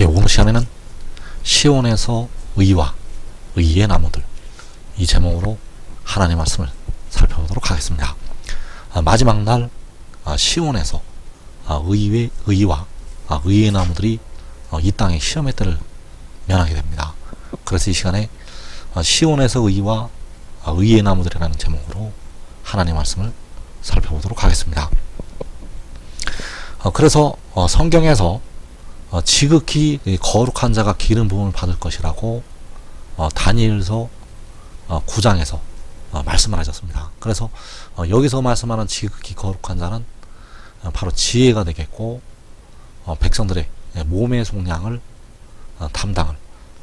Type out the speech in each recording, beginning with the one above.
예, 오늘 시간에는 시온에서 의와 의의 나무들, 이 제목으로 하나님의 말씀을 살펴보도록 하겠습니다. 마지막 날 시온에서 의와 의의 나무들이 이 땅의 시험의 때를 면하게 됩니다. 그래서 이 시간에 시온에서 의와 의의 나무들이라는 제목으로 하나님의 말씀을 살펴보도록 하겠습니다. 그래서 성경에서 지극히 거룩한 자가 기름 부음을 받을 것이라고 다니엘서 9장에서 말씀을 하셨습니다. 그래서 여기서 말씀하는 지극히 거룩한 자는 바로 지혜가 되겠고 백성들의 몸의 속량을 담당을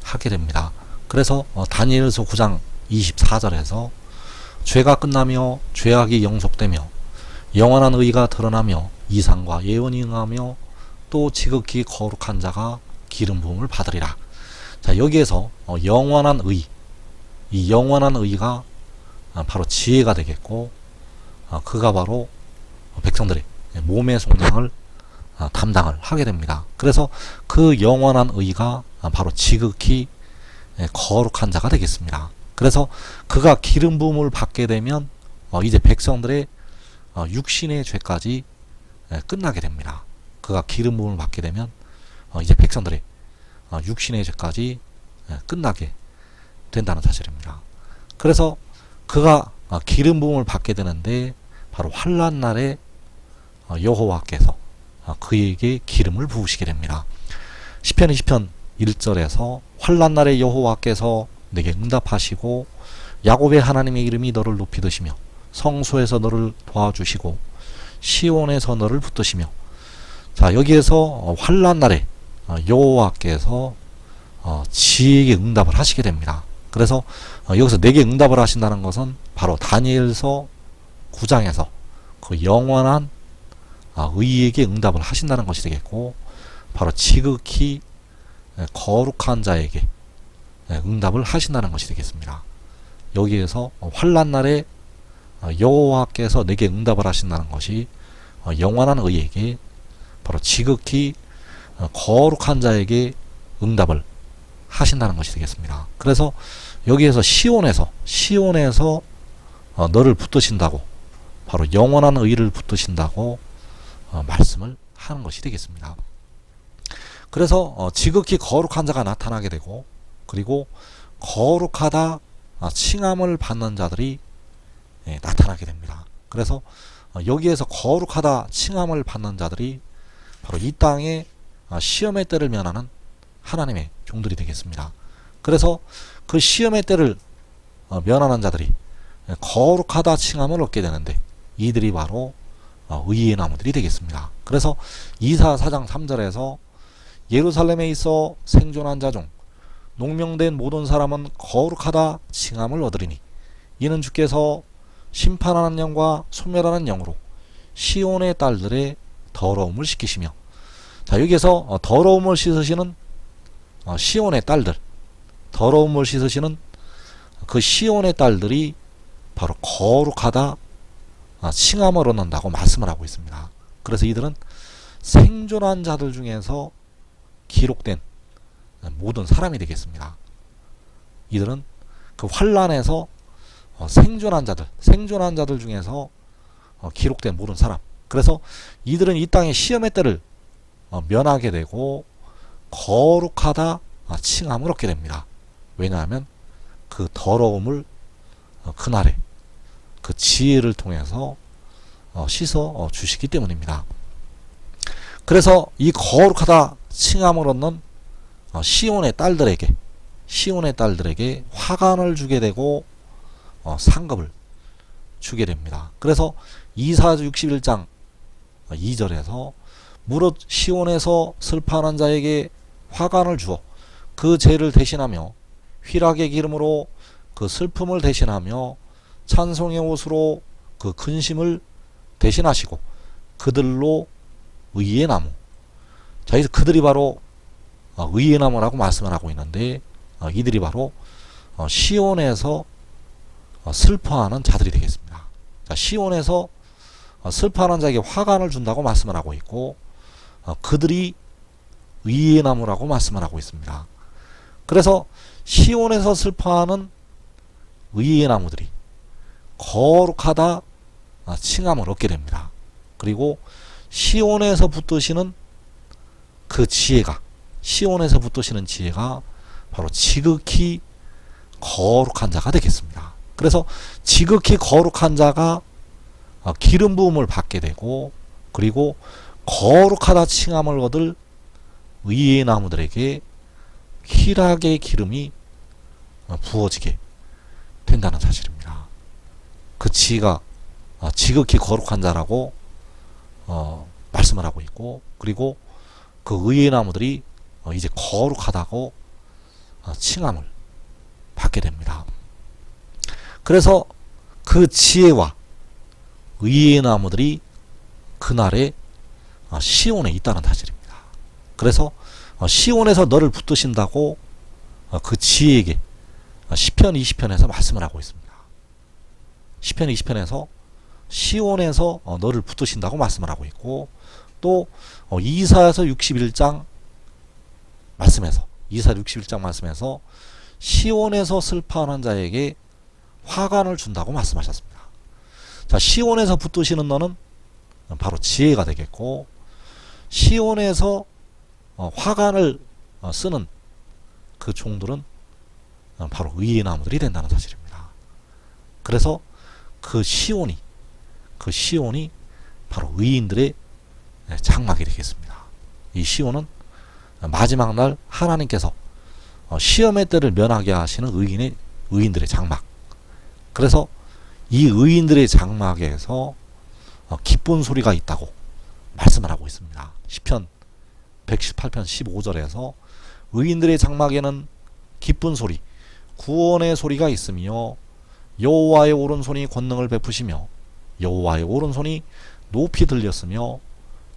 하게 됩니다. 그래서 다니엘서 9장 24절에서 죄가 끝나며 죄악이 영속되며 영원한 의가 드러나며 이상과 예언이 응하며 또 지극히 거룩한 자가 기름 부음을 받으리라. 자, 여기에서 영원한 의, 이 영원한 의가 바로 지혜가 되겠고 그가 바로 백성들의 몸의 속량을 담당을 하게 됩니다. 그래서 그 영원한 의가 바로 지극히 거룩한 자가 되겠습니다. 그래서 그가 기름 부음을 받게 되면 이제 백성들의 육신의 죄까지 끝나게 됩니다. 그가 기름 부음을 받게 되면 이제 백성들의 육신의 죄까지 끝나게 된다는 사실입니다. 그래서 그가 기름 부음을 받게 되는데 바로 환난 날에 여호와께서 그에게 기름을 부으시게 됩니다. 시편 20편 1절에서 환난 날에 여호와께서 내게 응답하시고 야곱의 하나님의 이름이 너를 높이 드시며 성소에서 너를 도와주시고 시온에서 너를 붙드시며. 자, 여기에서 환난 날에 여호와께서 지혜에게 응답을 하시게 됩니다. 그래서 여기서 내게 응답을 하신다는 것은 바로 다니엘서 9장에서 그 영원한 의에게 응답을 하신다는 것이 되겠고, 바로 지극히 거룩한 자에게 응답을 하신다는 것이 되겠습니다. 여기에서 환난 날에 여호와께서 내게 응답을 하신다는 것이 영원한 의에게 바로 지극히 거룩한 자에게 응답을 하신다는 것이 되겠습니다. 그래서 여기에서 시온에서 너를 붙드신다고, 바로 영원한 의를 붙드신다고 말씀을 하는 것이 되겠습니다. 그래서 지극히 거룩한 자가 나타나게 되고, 그리고 거룩하다 칭함을 받는 자들이 나타나게 됩니다. 그래서 여기에서 거룩하다 칭함을 받는 자들이 바로 이 땅에 시험의 때를 면하는 하나님의 종들이 되겠습니다. 그래서 그 시험의 때를 면하는 자들이 거룩하다 칭함을 얻게 되는데, 이들이 바로 의의 나무들이 되겠습니다. 그래서 이사 4장 3절에서 예루살렘에 있어 생존한 자 중 농명된 모든 사람은 거룩하다 칭함을 얻으리니 이는 주께서 심판하는 영과 소멸하는 영으로 시온의 딸들의 더러움을 씻기시며. 자, 여기에서 더러움을 씻으시는 시온의 딸들, 더러움을 씻으시는 그 시온의 딸들이 바로 거룩하다 칭함을 얻는다고 말씀을 하고 있습니다. 그래서 이들은 생존한 자들 중에서 기록된 모든 사람이 되겠습니다. 이들은 그 환난에서 생존한 자들 중에서 기록된 모든 사람. 그래서 이들은 이 땅의 시험의 때를 면하게 되고 거룩하다 칭함을 얻게 됩니다. 왜냐하면 그 더러움을 그날에 그 지혜를 통해서 씻어 주시기 때문입니다. 그래서 이 거룩하다 칭함을 얻는 시온의 딸들에게 화관을 주게 되고 상급을 주게 됩니다. 그래서 이사 61장 2절에서 무릇 시온에서 슬퍼하는 자에게 화관을 주어 그 죄를 대신하며 휘락의 기름으로 그 슬픔을 대신하며 찬송의 옷으로 그 근심을 대신하시고 그들로 의의 나무. 자, 여기서 그들이 바로 의의 나무라고 말씀을 하고 있는데, 이들이 바로 시온에서 슬퍼하는 자들이 되겠습니다. 자, 시온에서 슬퍼하는 자에게 화관을 준다고 말씀을 하고 있고, 그들이 의의 나무라고 말씀을 하고 있습니다. 그래서 시온에서 슬퍼하는 의의 나무들이 거룩하다 칭함을 얻게 됩니다. 그리고 시온에서 붙드시는 그 지혜가, 시온에서 붙드시는 지혜가 바로 지극히 거룩한 자가 되겠습니다. 그래서 지극히 거룩한 자가 기름 부음을 받게 되고, 그리고 거룩하다 칭함을 얻을 의의 나무들에게 희락의 기름이 부어지게 된다는 사실입니다. 그 지혜가 지극히 거룩한 자라고 말씀을 하고 있고, 그리고 그 의의 나무들이 이제 거룩하다고 칭함을 받게 됩니다. 그래서 그 지혜와 의의 나무들이 그날에 시온에 있다는 사실입니다. 그래서 시온에서 너를 붙드신다고 그 지혜에게 시편 20편에서 말씀을 하고 있습니다. 시편 20편에서 시온에서 너를 붙드신다고 말씀을 하고 있고, 또 이사야서 61장 말씀에서, 이사야 61장 말씀에서 시온에서 슬퍼하는 자에게 화관을 준다고 말씀하셨습니다. 자, 시온에서 붙드시는 너는 바로 지혜가 되겠고, 시온에서 화관을 쓰는 그 종들은 바로 의의 나무들이 된다는 사실입니다. 그래서 그 시온이 바로 의인들의 장막이 되겠습니다. 이 시온은 마지막 날 하나님께서 시험의 때를 면하게 하시는 의인들의 장막. 그래서 이 의인들의 장막에서 기쁜 소리가 있다고 말씀을 하고 있습니다. 시편 118편 15절에서 의인들의 장막에는 기쁜 소리, 구원의 소리가 있으며 여호와의 오른손이 권능을 베푸시며 여호와의 오른손이 높이 들렸으며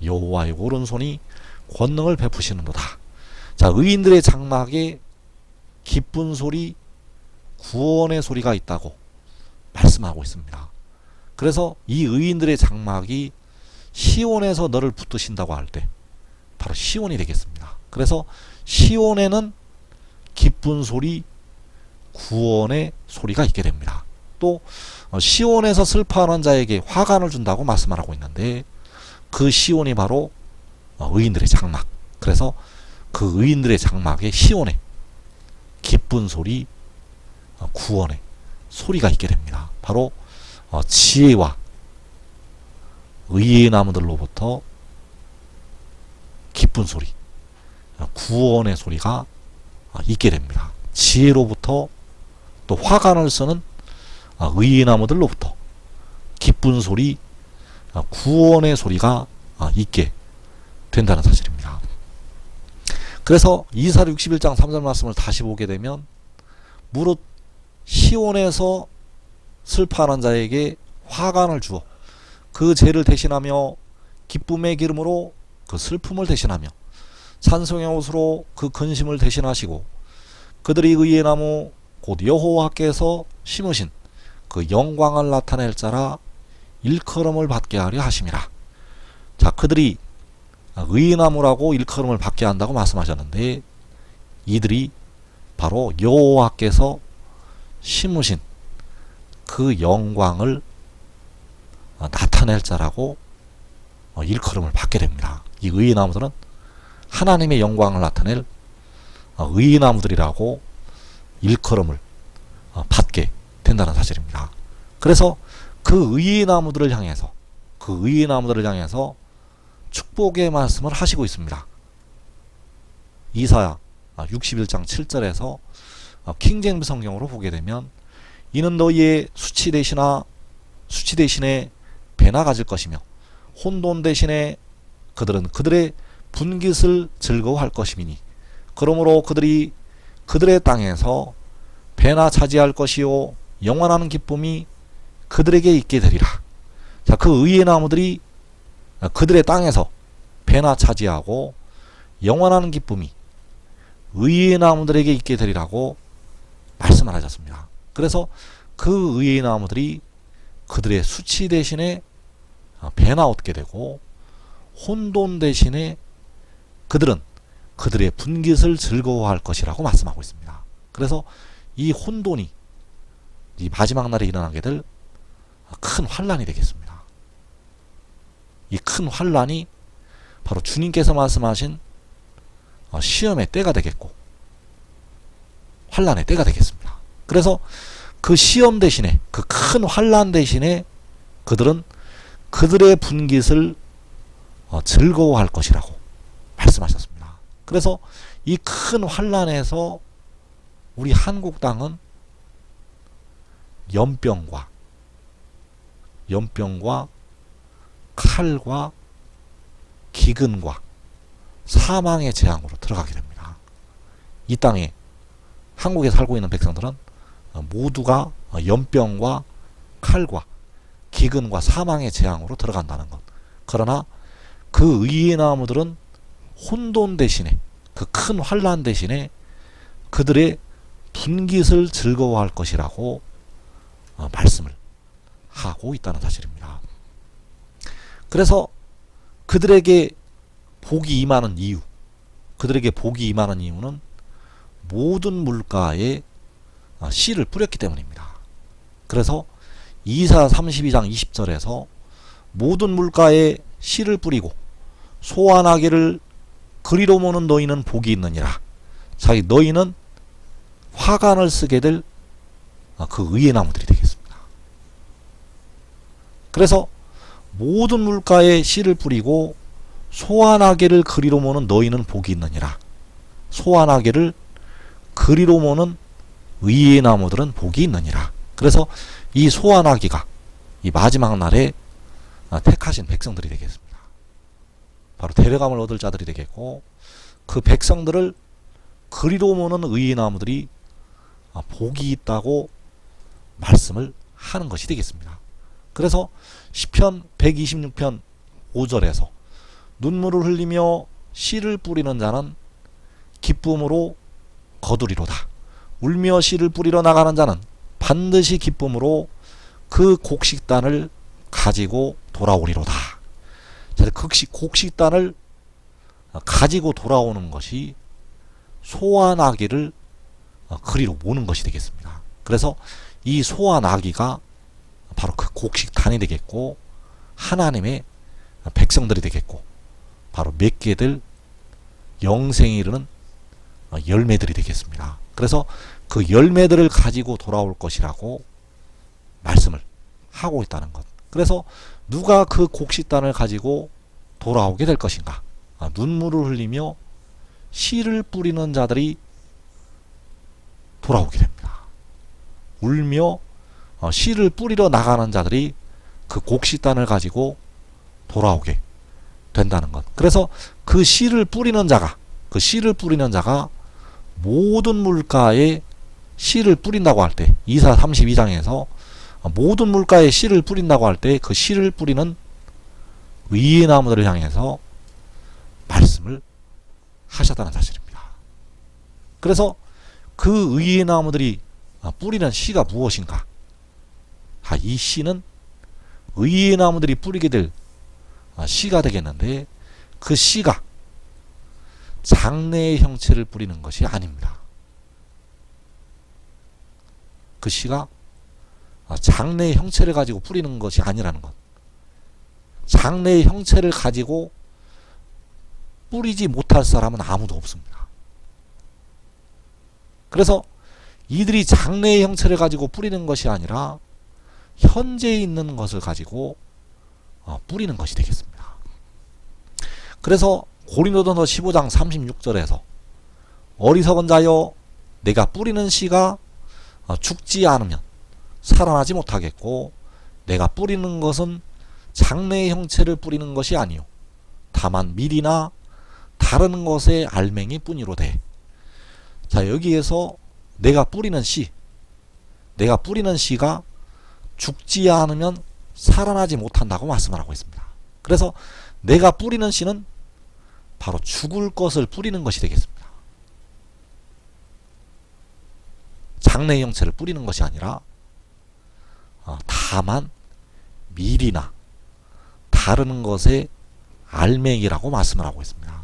여호와의 오른손이 권능을 베푸시는도다. 자, 의인들의 장막에 기쁜 소리, 구원의 소리가 있다고 말씀하고 있습니다. 그래서 이 의인들의 장막이 시온에서 너를 붙드신다고 할 때 바로 시온이 되겠습니다. 그래서 시온에는 기쁜 소리, 구원의 소리가 있게 됩니다. 또 시온에서 슬퍼하는 자에게 화관을 준다고 말씀을 하고 있는데, 그 시온이 바로 의인들의 장막. 그래서 그 의인들의 장막에 시온에 기쁜 소리, 구원의 소리가 있게 됩니다. 바로 지혜와 의의 나무들로부터 기쁜 소리, 구원의 소리가 있게 됩니다. 지혜로부터 또 화관을 쓰는 의의 나무들로부터 기쁜 소리, 구원의 소리가 있게 된다는 사실입니다. 그래서 이사야 61장 3절 말씀을 다시 보게 되면, 무릇 시온에서 슬퍼하는 자에게 화관을 주어 그 죄를 대신하며 기쁨의 기름으로 그 슬픔을 대신하며 찬송의 옷으로 그 근심을 대신하시고 그들이 의의 나무 곧 여호와께서 심으신 그 영광을 나타낼 자라 일컬음을 받게 하려 하심이라. 자, 그들이 의의 나무라고 일컬음을 받게 한다고 말씀하셨는데, 이들이 바로 여호와께서 심으신 그 영광을 나타낼 자라고 일컬음을 받게 됩니다. 이 의의 나무들은 하나님의 영광을 나타낼 의의 나무들이라고 일컬음을 받게 된다는 사실입니다. 그래서 그 의의 나무들을 향해서 축복의 말씀을 하시고 있습니다. 이사야 61장 7절에서 킹제임스 성경으로 보게 되면, 이는 너희의 수치 대신에 배나 가질 것이며 혼돈 대신에 그들은 그들의 분깃을 즐거워할 것이니 그러므로 그들이 그들의 땅에서 배나 차지할 것이요 영원한 기쁨이 그들에게 있게 되리라. 자, 그 의의 나무들이 그들의 땅에서 배나 차지하고 영원한 기쁨이 의의 나무들에게 있게 되리라고 말씀을 하셨습니다. 그래서 그 의의 나무들이 그들의 수치 대신에 배나 얻게 되고, 혼돈 대신에 그들은 그들의 분깃을 즐거워할 것이라고 말씀하고 있습니다. 그래서 이 혼돈이 이 마지막 날에 일어나게 될 큰 환란이 되겠습니다. 이 큰 환란이 바로 주님께서 말씀하신 시험의 때가 되겠고 환란의 때가 되겠습니다. 그래서 그 시험 대신에 그 큰 환란 대신에 그들은 그들의 분깃을 즐거워할 것이라고 말씀하셨습니다. 그래서 이 큰 환란에서 우리 한국 땅은 연병과 칼과 기근과 사망의 재앙으로 들어가게 됩니다. 이 땅에 한국에 살고 있는 백성들은 모두가 연병과 칼과 기근과 사망의 재앙으로 들어간다는 것. 그러나 그 의의 나무들은 혼돈 대신에 그 큰 환란 대신에 그들의 분깃을 즐거워할 것이라고 말씀을 하고 있다는 사실입니다. 그래서 그들에게 복이 임하는 이유, 그들에게 복이 임하는 이유는 모든 물가에 씨를 뿌렸기 때문입니다. 그래서 이사 32장 20절에서 모든 물가에 씨를 뿌리고 소환하기를 그리로 모는 너희는 복이 있느니라. 자기 너희는 화관을 쓰게 될 그 의의 나무들이 되겠습니다. 그래서 모든 물가에 씨를 뿌리고 소환하기를 그리로 모는 너희는 복이 있느니라. 소환하기를 그리로 모는 의의 나무들은 복이 있느니라. 그래서 이 소환하기가 이 마지막 날에 택하신 백성들이 되겠습니다. 바로 데려감을 얻을 자들이 되겠고 그 백성들을 그리로 모는 의의 나무들이 복이 있다고 말씀을 하는 것이 되겠습니다. 그래서 시편 126편 5절에서 눈물을 흘리며 씨를 뿌리는 자는 기쁨으로 거두리로다. 울며 씨를 뿌리러 나가는 자는 반드시 기쁨으로 그 곡식단을 가지고 돌아오리로다. 곡식단을 가지고 돌아오는 것이 소환하기를 그리로 모는 것이 되겠습니다. 그래서 이 소환하기가 바로 그 곡식단이 되겠고 하나님의 백성들이 되겠고 바로 맺게 될 영생에 이르는 열매들이 되겠습니다. 그래서 그 열매들을 가지고 돌아올 것이라고 말씀을 하고 있다는 것. 그래서 누가 그 곡식단을 가지고 돌아오게 될 것인가? 눈물을 흘리며 씨를 뿌리는 자들이 돌아오게 됩니다. 울며 씨를 뿌리러 나가는 자들이 그 곡식단을 가지고 돌아오게 된다는 것. 그래서 그 씨를 뿌리는 자가 모든 물가에 씨를 뿌린다고 할 때 이사 32장에서 모든 물가에 씨를 뿌린다고 할 때 그 씨를 뿌리는 의의 나무들을 향해서 말씀을 하셨다는 사실입니다. 그래서 그 의의 나무들이 뿌리는 씨가 무엇인가? 이 씨는 의의 나무들이 뿌리게 될 씨가 되겠는데 그 씨가 장래의 형체를 뿌리는 것이 아닙니다. 그 씨가 장래의 형체를 가지고 뿌리는 것이 아니라는 것. 장래의 형체를 가지고 뿌리지 못할 사람은 아무도 없습니다. 그래서 이들이 장래의 형체를 가지고 뿌리는 것이 아니라 현재에 있는 것을 가지고 뿌리는 것이 되겠습니다. 그래서 고린도전서 15장 36절에서 어리석은 자여 내가 뿌리는 씨가 죽지 않으면 살아나지 못하겠고 내가 뿌리는 것은 장래의 형체를 뿌리는 것이 아니요 다만 밀이나 다른 것의 알맹이 뿐이로되. 자, 여기에서 내가 뿌리는 씨가 죽지 않으면 살아나지 못한다고 말씀을 하고 있습니다. 그래서 내가 뿌리는 씨는 바로 죽을 것을 뿌리는 것이 되겠습니다. 장래의 형체를 뿌리는 것이 아니라 다만 밀이나 다른 것의 알맹이라고 말씀을 하고 있습니다.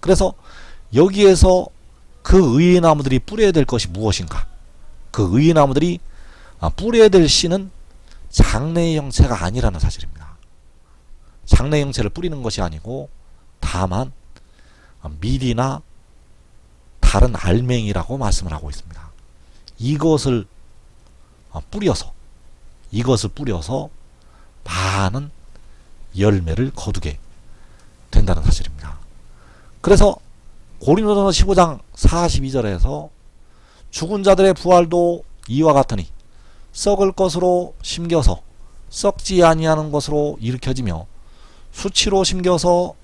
그래서 여기에서 그 의의 나무들이 뿌려야 될 것이 무엇인가? 그 의의 나무들이 뿌려야 될 씨는 장래의 형체가 아니라는 사실입니다. 장래의 형체를 뿌리는 것이 아니고 다만 밀이나 다른 알맹이라고 말씀을 하고 있습니다. 이것을 뿌려서 많은 열매를 거두게 된다는 사실입니다. 그래서 고린도전서 15장 42절에서 죽은 자들의 부활도 이와 같으니 썩을 것으로 심겨서 썩지 아니하는 것으로 일으켜지며 수치로 심겨서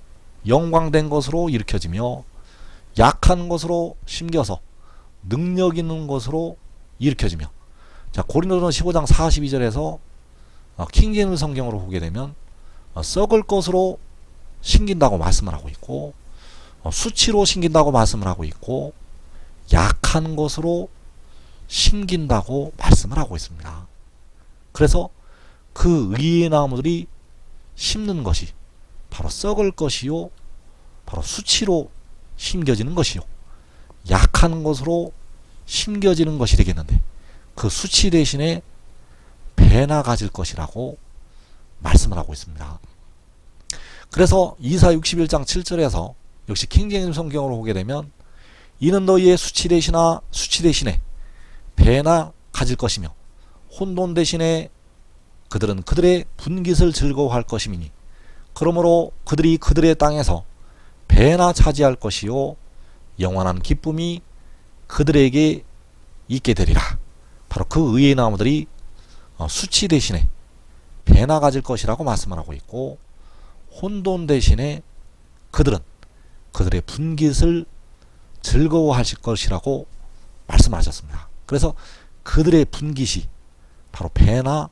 영광된 것으로 일으켜지며 약한 것으로 심겨서 능력 있는 것으로 일으켜지며. 자, 고린도전서 15장 42절에서 킹제임스 성경으로 보게 되면 썩을 것으로 심긴다고 말씀을 하고 있고, 수치로 심긴다고 말씀을 하고 있고, 약한 것으로 심긴다고 말씀을 하고 있습니다. 그래서 그 의의 나무들이 심는 것이 바로 썩을 것이요, 바로 수치로 심겨지는 것이요, 약한 것으로 심겨지는 것이 되겠는데, 그 수치 대신에 배나 가질 것이라고 말씀을 하고 있습니다. 그래서 이사 61장 7절에서 역시 킹제임스 성경으로 보게 되면 이는 너희의 수치 대신에 배나 가질 것이며 혼돈 대신에 그들은 그들의 분깃을 즐거워할 것이니 그러므로 그들이 그들의 땅에서 배나 차지할 것이요 영원한 기쁨이 그들에게 있게 되리라. 바로 그 의의 나무들이 수치 대신에 배나 가질 것이라고 말씀을 하고 있고, 혼돈 대신에 그들은 그들의 분깃을 즐거워하실 것이라고 말씀하셨습니다. 그래서 그들의 분깃이 바로 배나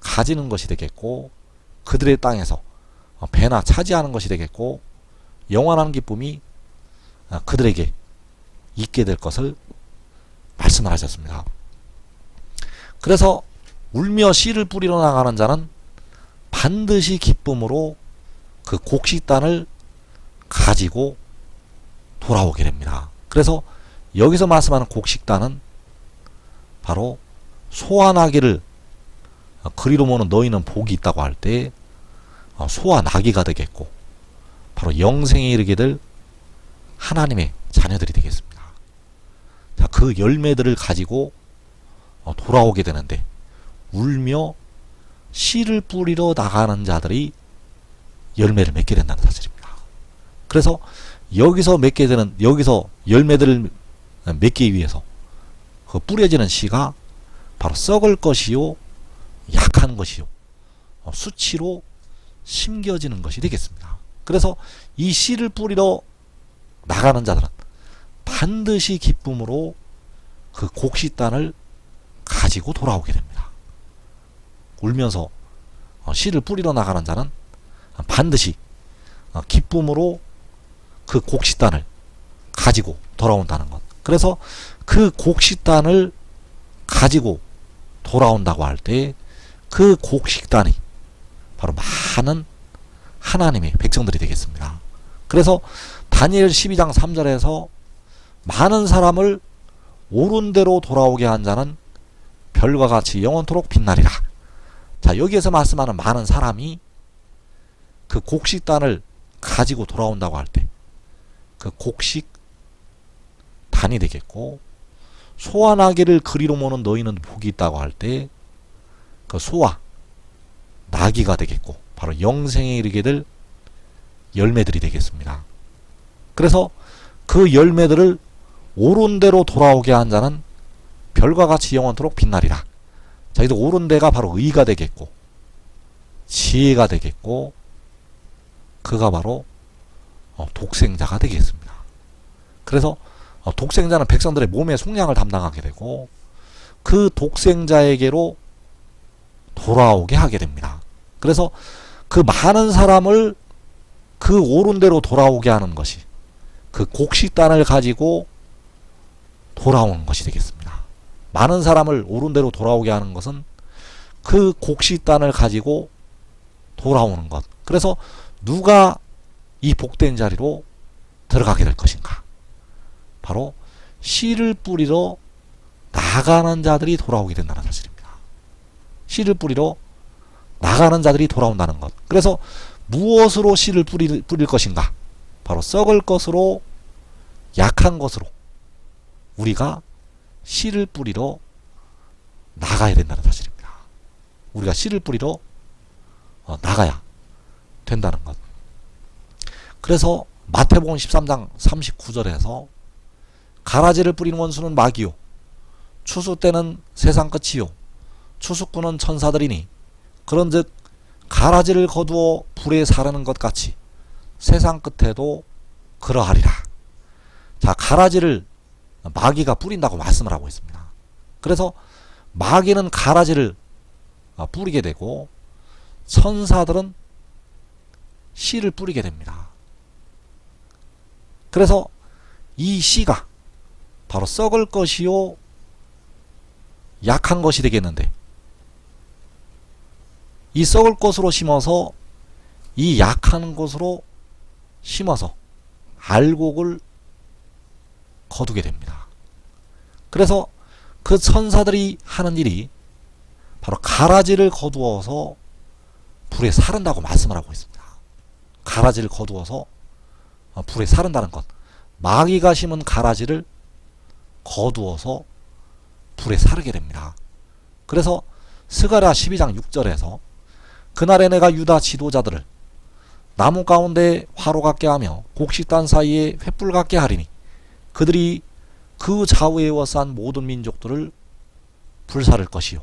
가지는 것이 되겠고, 그들의 땅에서 배나 차지하는 것이 되겠고, 영원한 기쁨이 그들에게 있게 될 것을 말씀을 하셨습니다. 그래서 울며 씨를 뿌리러 나가는 자는 반드시 기쁨으로 그 곡식단을 가지고 돌아오게 됩니다. 그래서 여기서 말씀하는 곡식단은 바로 소와 나귀를 그리로 모는 너희는 복이 있다고 할 때 소와 나귀가 되겠고, 바로 영생에 이르게 될 하나님의 자녀들이 되겠습니다. 자, 그 열매들을 가지고 돌아오게 되는데, 울며 씨를 뿌리러 나가는 자들이 열매를 맺게 된다는 사실입니다. 그래서 여기서 열매들을 맺기 위해서 그 뿌려지는 씨가 바로 썩을 것이요 약한 것이요 수치로 심겨지는 것이 되겠습니다. 그래서 이 씨를 뿌리러 나가는 자들은 반드시 기쁨으로 그 곡식단을 가지고 돌아오게 됩니다. 울면서 씨를 뿌리러 나가는 자는 반드시 기쁨으로 그 곡식단을 가지고 돌아온다는 것. 그래서 그 곡식단을 가지고 돌아온다고 할 때 그 곡식단이 바로 많은 하나님의 백성들이 되겠습니다. 그래서 다니엘 12장 3절에서 많은 사람을 옳은 대로 돌아오게 한 자는 별과 같이 영원토록 빛나리라. 자, 여기에서 말씀하는 많은 사람이 그 곡식단을 가지고 돌아온다고 할 때 그 곡식단이 되겠고, 소와 나귀를 그리로 모는 너희는 복이 있다고 할 때 그 소와 나귀가 되겠고, 바로 영생에 이르게 될 열매들이 되겠습니다. 그래서 그 열매들을 옳은 대로 돌아오게 한 자는 별과 같이 영원토록 빛나리라. 자, 이제 옳은 데가 바로 의가 되겠고, 지혜가 되겠고, 그가 바로 독생자가 되겠습니다. 그래서 독생자는 백성들의 몸의 속량을 담당하게 되고, 그 독생자에게로 돌아오게 하게 됩니다. 그래서 그 많은 사람을 그 옳은 대로 돌아오게 하는 것이 그 곡식단을 가지고 돌아오는 것이 되겠습니다. 많은 사람을 옳은 대로 돌아오게 하는 것은 그 곡식단을 가지고 돌아오는 것. 그래서 누가 이 복된 자리로 들어가게 될 것인가? 바로 씨를 뿌리러 나가는 자들이 돌아오게 된다는 사실입니다. 씨를 뿌리러 나가는 자들이 돌아온다는 것. 그래서 무엇으로 씨를 뿌릴 것인가? 바로 썩을 것으로, 약한 것으로 우리가 씨를 뿌리러 나가야 된다는 사실입니다. 우리가 씨를 뿌리러 나가야 된다는 것. 그래서 마태복음 13장 39절에서 가라지를 뿌리는 원수는 마귀요 추수 때는 세상 끝이요 추수꾼은 천사들이니 그런즉 가라지를 거두어 불에 사르는 것 같이 세상 끝에도 그러하리라. 자, 가라지를 마귀가 뿌린다고 말씀을 하고 있습니다. 그래서 마귀는 가라지를 뿌리게 되고 천사들은 씨를 뿌리게 됩니다. 그래서 이 씨가 바로 썩을 것이요 약한 것이 되겠는데, 이 썩을 것으로 심어서 이 약한 것으로 심어서 알곡을 거두게 됩니다. 그래서 그 천사들이 하는 일이 바로 가라지를 거두어서 불에 사른다고 말씀을 하고 있습니다. 가라지를 거두어서 불에 사른다는 것. 마귀가 심은 가라지를 거두어서 불에 사르게 됩니다. 그래서 스가랴 12장 6절에서 그날에 내가 유다 지도자들을 나무 가운데 화로 같게 하며 곡식단 사이에 횃불 같게 하리니 그들이 그 좌우에 에워싼 모든 민족들을 불사를 것이요.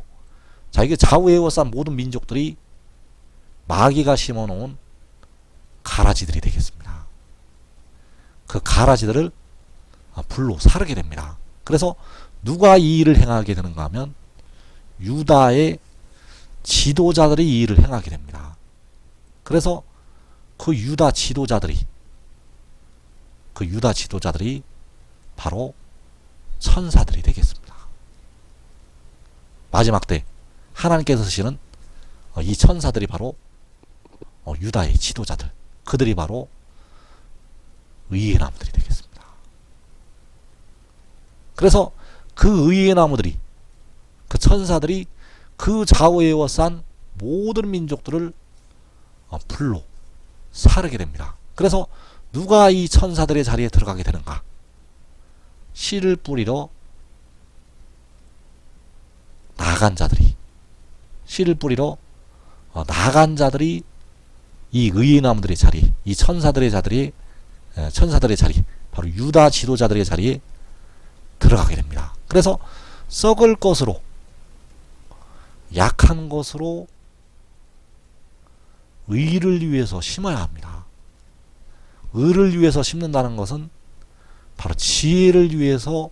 자, 이게 좌우에 에워싼 모든 민족들이 마귀가 심어놓은 가라지들이 되겠습니다. 그 가라지들을 불로 사르게 됩니다. 그래서 누가 이 일을 행하게 되는가 하면 유다의 지도자들이 이 일을 행하게 됩니다. 그래서 그 유다 지도자들이 바로 천사들이 되겠습니다. 마지막 때 하나님께서 쓰시는 이 천사들이 바로 유다의 지도자들, 그들이 바로 의의 나무들이 되겠습니다. 그래서 그 의의 나무들이, 그 천사들이 그 좌우에 에워싼 모든 민족들을 불로 사르게 됩니다. 그래서 누가 이 천사들의 자리에 들어가게 되는가? 씨를 뿌리러 나간 자들이, 씨를 뿌리러 나간 자들이 이 의의 나무들의 자리, 이 천사들의 자리, 바로 유다 지도자들의 자리에 들어가게 됩니다. 그래서 썩을 것으로, 약한 것으로 의를 위해서 심어야 합니다. 의를 위해서 심는다는 것은 바로 지혜를 위해서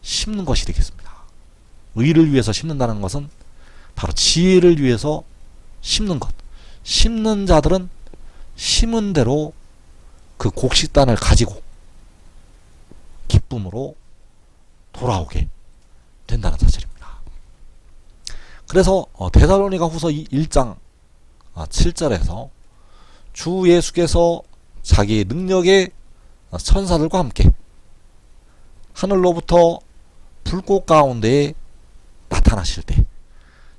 심는 것이 되겠습니다. 의를 위해서 심는다는 것은 바로 지혜를 위해서 심는 것. 심는 자들은 심은 대로 그 곡식단을 가지고 기쁨으로 돌아오게 된다는 사실입니다. 그래서 데살로니가 후서 1장 7절에서 주 예수께서 자기의 능력의 천사들과 함께 하늘로부터 불꽃 가운데에 나타나실 때,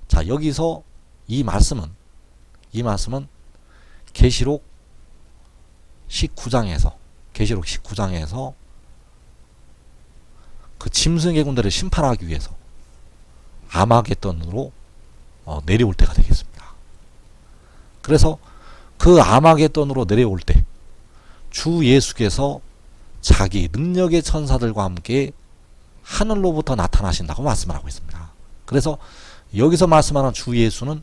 자, 여기서 이 말씀은 계시록 19장에서 그 짐승의 군대를 심판하기 위해서 아마겟돈으로 내려올 때가 되겠습니다. 그래서 그 아마겟돈으로 내려올 때 주 예수께서 자기 능력의 천사들과 함께 하늘로부터 나타나신다고 말씀을 하고 있습니다. 그래서 여기서 말씀하는 주 예수는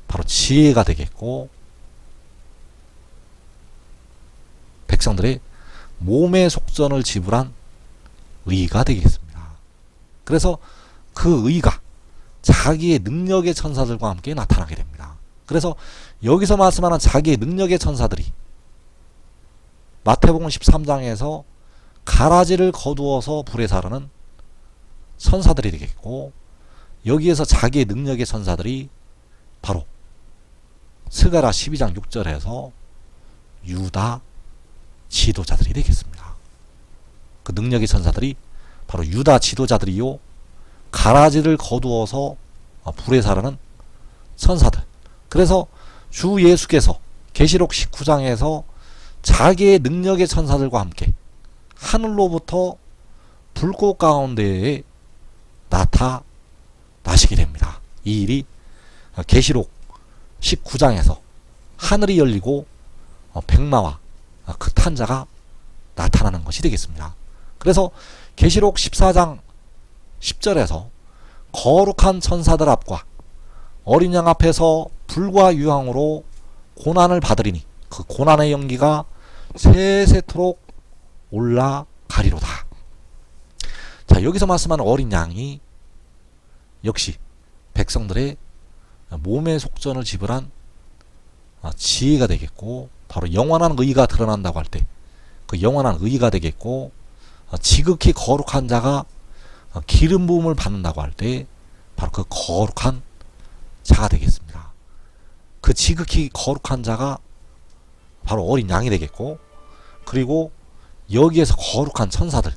바로 지혜가 되겠고 백성들의 몸의 속전을 지불한 의가 되겠습니다. 그래서 그 의가 자기의 능력의 천사들과 함께 나타나게 됩니다. 그래서 여기서 말씀하는 자기의 능력의 천사들이 마태복음 13장에서 가라지를 거두어서 불에 사르는 천사들이 되겠고, 여기에서 자기의 능력의 천사들이 바로 스가랴 12장 6절에서 유다 지도자들이 되겠습니다. 그 능력의 천사들이 바로 유다 지도자들이요 가라지를 거두어서 불에 사르는 천사들. 그래서 주 예수께서 계시록 19장에서 자기의 능력의 천사들과 함께 하늘로부터 불꽃 가운데에 나타나시게 됩니다. 이 일이 계시록 19장에서 하늘이 열리고 백마와 그 탄자가 나타나는 것이 되겠습니다. 그래서 계시록 14장 10절에서 거룩한 천사들 앞과 어린 양 앞에서 불과 유황으로 고난을 받으리니 그 고난의 연기가 세세토록 올라가리로다. 자, 여기서 말씀하는 어린 양이 역시 백성들의 몸의 속전을 지불한 지혜가 되겠고, 바로 영원한 의가 드러난다고 할 때 그 영원한 의가 되겠고, 지극히 거룩한 자가 기름 부음을 받는다고 할 때 바로 그 거룩한 자가 되겠습니다. 그 지극히 거룩한 자가 바로 어린 양이 되겠고, 그리고 여기에서 거룩한 천사들,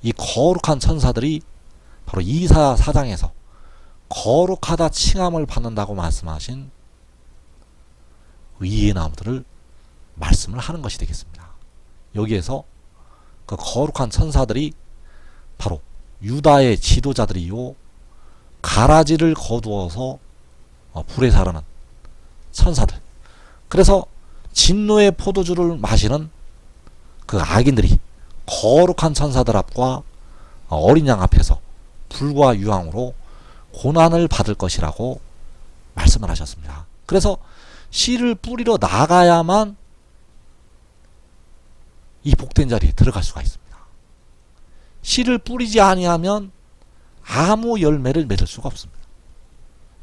이 거룩한 천사들이 바로 이사야 4장에서 거룩하다 칭함을 받는다고 말씀하신 의의 나무들을 말씀을 하는 것이 되겠습니다. 여기에서 그 거룩한 천사들이 바로 유다의 지도자들이요 가라지를 거두어서 불에 사르는 천사들. 그래서 진노의 포도주를 마시는 그 악인들이 거룩한 천사들 앞과 어린 양 앞에서 불과 유황으로 고난을 받을 것이라고 말씀을 하셨습니다. 그래서 씨를 뿌리러 나가야만 이 복된 자리에 들어갈 수가 있습니다. 씨를 뿌리지 아니하면 아무 열매를 맺을 수가 없습니다.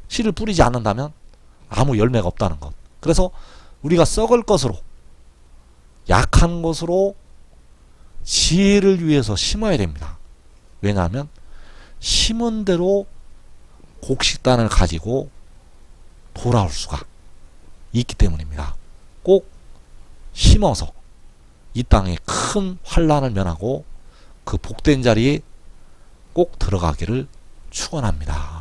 씨를 뿌리지 않는다면 아무 열매가 없다는 것. 그래서 우리가 썩을 것으로, 약한 것으로 지혜를 위해서 심어야 됩니다. 왜냐하면 심은 대로 곡식단을 가지고 돌아올 수가 있기 때문입니다. 꼭 심어서 이 땅에 큰 환난을 면하고 그 복된 자리에 꼭 들어가기를 축원합니다.